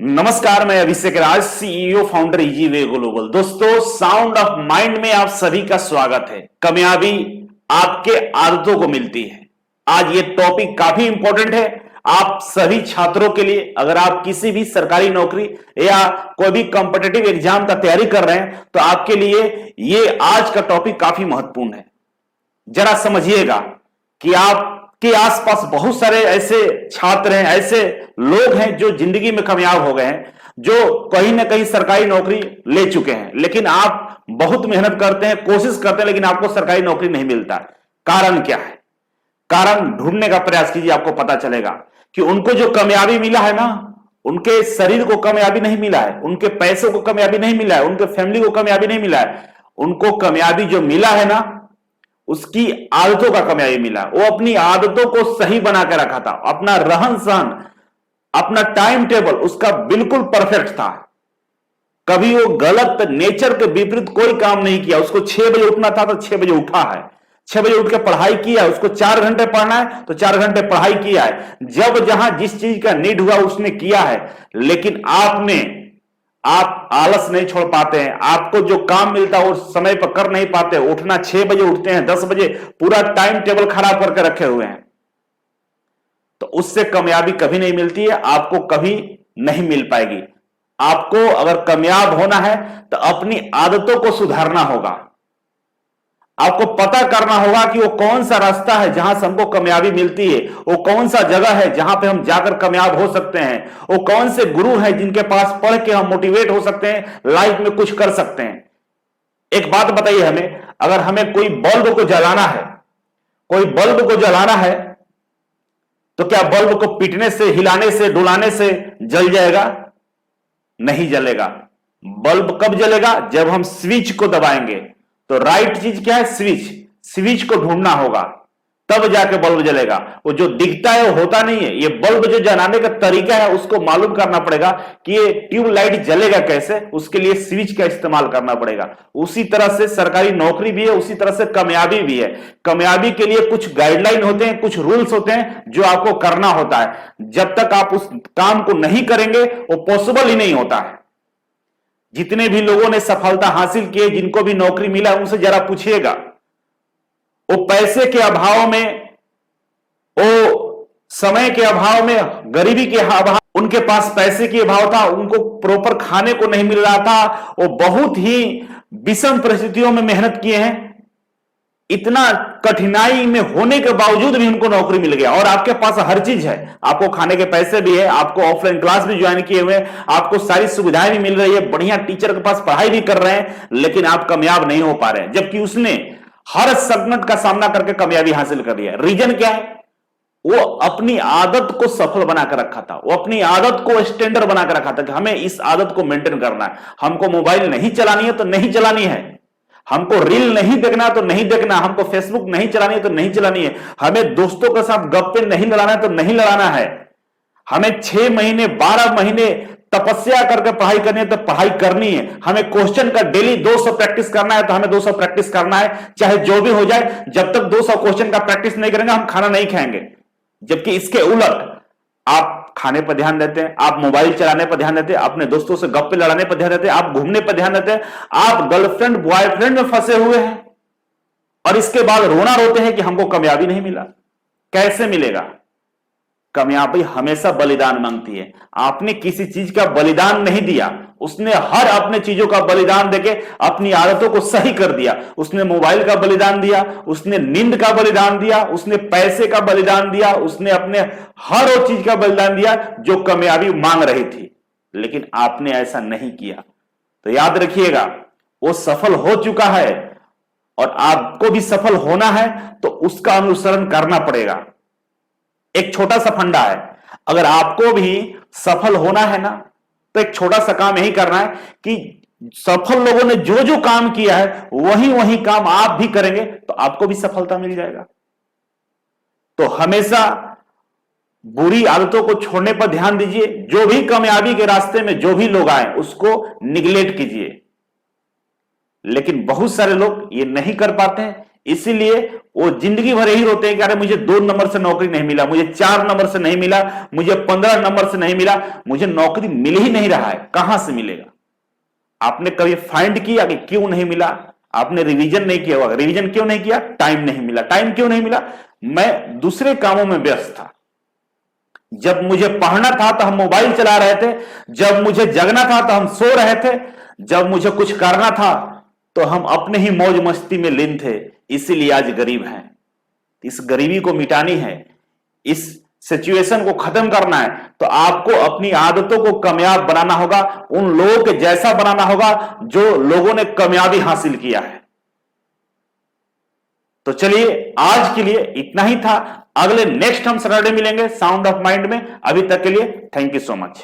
नमस्कार, मैं Abhishek Raj, CEO founder easy way global. दोस्तों, साउंड ऑफ माइंड में आप सभी का स्वागत है। कामयाबी आपके आदतों को मिलती है। आज ये टॉपिक काफी इंपॉर्टेंट है आप सभी छात्रों के लिए। अगर आप किसी भी सरकारी नौकरी या कोई भी कॉम्पिटिटिव एग्जाम का तैयारी कर रहे हैं तो आपके लिए ये आज का टॉपिक काफी महत्वपूर्ण है। जरा समझिएगा कि आपके आसपास बहुत सारे ऐसे छात्र हैं, ऐसे लोग हैं जो जिंदगी में कामयाब हो गए हैं, जो कहीं ना कहीं सरकारी नौकरी ले चुके हैं, लेकिन आप बहुत मेहनत करते हैं, कोशिश करते हैं, लेकिन आपको सरकारी नौकरी नहीं मिलता। कारण क्या है? कारण ढूंढने का प्रयास कीजिए, आपको पता चलेगा कि उनको जो कामयाबी मिला है ना, उनके शरीर को कामयाबी नहीं मिला है, उनके पैसों को कामयाबी नहीं मिला है, उनके फैमिली को कामयाबी नहीं मिला है। उनको कामयाबी जो मिला है ना, उसकी आदतों का कामयाबी मिला। वो अपनी आदतों को सही बना के रखा था, अपना रहन सहन, अपना टाइम टेबल उसका बिल्कुल परफेक्ट था। कभी वो गलत नेचर के विपरीत कोई काम नहीं किया। उसको 6 बजे उठना था तो 6 बजे उठा है, 6 बजे उठ के पढ़ाई किया। उसको 4 घंटे पढ़ना है तो 4 घंटे पढ़ाई किया है। जब जहां जिस चीज का नीड हुआ उसने किया है। लेकिन आप आलस नहीं छोड़ पाते हैं। आपको जो काम मिलता है वो समय पर कर नहीं पाते। उठना 6 बजे उठते हैं, 10 बजे पूरा टाइम टेबल खराब करके रखे हुए हैं। तो उससे कामयाबी कभी नहीं मिलती है, आपको कभी नहीं मिल पाएगी। आपको अगर कामयाब होना है तो अपनी आदतों को सुधारना होगा। आपको पता करना होगा कि वो कौन सा रास्ता है जहां से हमको कामयाबी मिलती है, वो कौन सा जगह है जहां पे हम जाकर कामयाब हो सकते हैं, वो कौन से गुरु हैं जिनके पास पढ़ के हम मोटिवेट हो सकते हैं, लाइफ में कुछ कर सकते हैं। एक बात बताइए, अगर हमें कोई बल्ब को जलाना है, कोई बल्ब को जलाना है, तो क्या बल्ब को पीटने से, हिलाने से, डुलाने से जल जाएगा? नहीं जलेगा। बल्ब कब जलेगा? जब हम स्विच को दबाएंगे। तो राइट चीज क्या है? स्विच को ढूंढना होगा, तब जाके बल्ब जलेगा। वो जो दिखता है वो होता नहीं है। ये बल्ब जो जलाने का तरीका है उसको मालूम करना पड़ेगा कि ये ट्यूबलाइट जलेगा कैसे, उसके लिए स्विच का इस्तेमाल करना पड़ेगा। उसी तरह से सरकारी नौकरी भी है, उसी तरह से कामयाबी भी है। कामयाबी के लिए कुछ गाइडलाइन होते हैं, कुछ रूल्स होते हैं जो आपको करना होता है। जब तक आप उस काम को नहीं करेंगे वो पॉसिबल ही नहीं होता है। जितने भी लोगों ने सफलता हासिल की, जिनको भी नौकरी मिला, उनसे जरा पूछिएगा, वो पैसे के अभाव में, वो समय के अभाव में, गरीबी के अभाव, उनके पास पैसे के अभाव था, उनको प्रॉपर खाने को नहीं मिल रहा था, वो बहुत ही विषम परिस्थितियों में मेहनत किए हैं। इतना कठिनाई में होने के बावजूद भी उनको नौकरी मिल गया। और आपके पास हर चीज है, आपको खाने के पैसे भी है, आपको ऑफलाइन क्लास भी ज्वाइन किए हुए हैं, आपको सारी सुविधाएं भी मिल रही है, बढ़िया टीचर के पास पढ़ाई भी कर रहे हैं, लेकिन आप कामयाब नहीं हो पा रहे हैं। जबकि उसने हर संकट का सामना करके कामयाबी हासिल कर लिया। रीजन क्या है? वो अपनी आदत को सफल बनाकर रखा था, वो अपनी आदत को स्टैंडर्ड बनाकर रखा था कि हमें इस आदत को मेंटेन करना है। हमको मोबाइल नहीं चलानी है तो नहीं चलानी है, हमको रील नहीं देखना तो नहीं देखना, हमको फेसबुक नहीं चलानी है तो नहीं चलानी है, हमें दोस्तों के साथ गप्पे नहीं लड़ाना है तो नहीं लड़ाना है, हमें 6 महीने 12 महीने तपस्या करके पढ़ाई करनी है तो पढ़ाई करनी है, हमें क्वेश्चन का डेली 200 प्रैक्टिस करना है तो हमें 200 प्रैक्टिस करना है, चाहे जो भी हो जाए। जब तक 200 क्वेश्चन का प्रैक्टिस नहीं करेंगे हम खाना नहीं खाएंगे। जबकि इसके उलट आप खाने पर ध्यान देते हैं, आप मोबाइल चलाने पर ध्यान देते हैं, अपने दोस्तों से गप्पे लड़ाने पर ध्यान देते हैं, आप घूमने पर ध्यान देते हैं, आप गर्लफ्रेंड बॉयफ्रेंड में फंसे हुए हैं और इसके बाद रोना रोते हैं कि हमको कामयाबी नहीं मिला। कैसे मिलेगा? कामयाबी हमेशा बलिदान मांगती है। आपने किसी चीज का बलिदान नहीं दिया, उसने हर अपने चीजों का बलिदान देके अपनी आदतों को सही कर दिया। उसने मोबाइल का बलिदान दिया, उसने नींद का बलिदान दिया, उसने पैसे का बलिदान दिया, उसने अपने हर वो चीज का बलिदान दिया जो कामयाबी मांग रही थी। लेकिन आपने ऐसा नहीं किया। तो याद रखिएगा, वो सफल हो चुका है और आपको भी सफल होना है तो उसका अनुसरण करना पड़ेगा। एक छोटा सा फंडा है, अगर आपको भी सफल होना है ना तो एक छोटा सा काम यही करना है कि सफल लोगों ने जो जो काम किया है वही वही काम आप भी करेंगे तो आपको भी सफलता मिल जाएगा। तो हमेशा बुरी आदतों को छोड़ने पर ध्यान दीजिए। जो भी कामयाबी के रास्ते में जो भी लोग आए उसको निगलेक्ट कीजिए। लेकिन बहुत सारे लोग ये नहीं कर पाते हैं, इसीलिए वो जिंदगी भर यही रोते हैं कि अरे मुझे 2 नंबर से नौकरी नहीं मिला, मुझे 4 नंबर से नहीं मिला, मुझे 15 नंबर से नहीं मिला, मुझे नौकरी मिल ही नहीं रहा है, कहां से मिलेगा? आपने कभी फाइंड किया कि क्यों नहीं मिला? आपने रिवीजन नहीं किया होगा। रिवीजन क्यों नहीं किया? टाइम नहीं मिला। टाइम क्यों नहीं मिला? मैं दूसरे कामों में व्यस्त था। जब मुझे पढ़ना था तो हम मोबाइल चला रहे थे, जब मुझे जगना था तो हम सो रहे थे, जब मुझे कुछ करना था तो हम अपने ही मौज मस्ती में लीन थे। इसीलिए आज गरीब हैं। इस गरीबी को मिटानी है, इस सिचुएशन को खत्म करना है, तो आपको अपनी आदतों को कामयाब बनाना होगा, उन लोगों के जैसा बनाना होगा जो लोगों ने कामयाबी हासिल किया है। तो चलिए आज के लिए इतना ही था। अगले नेक्स्ट हम सैटरडे मिलेंगे साउंड ऑफ माइंड में। अभी तक के लिए थैंक यू सो मच।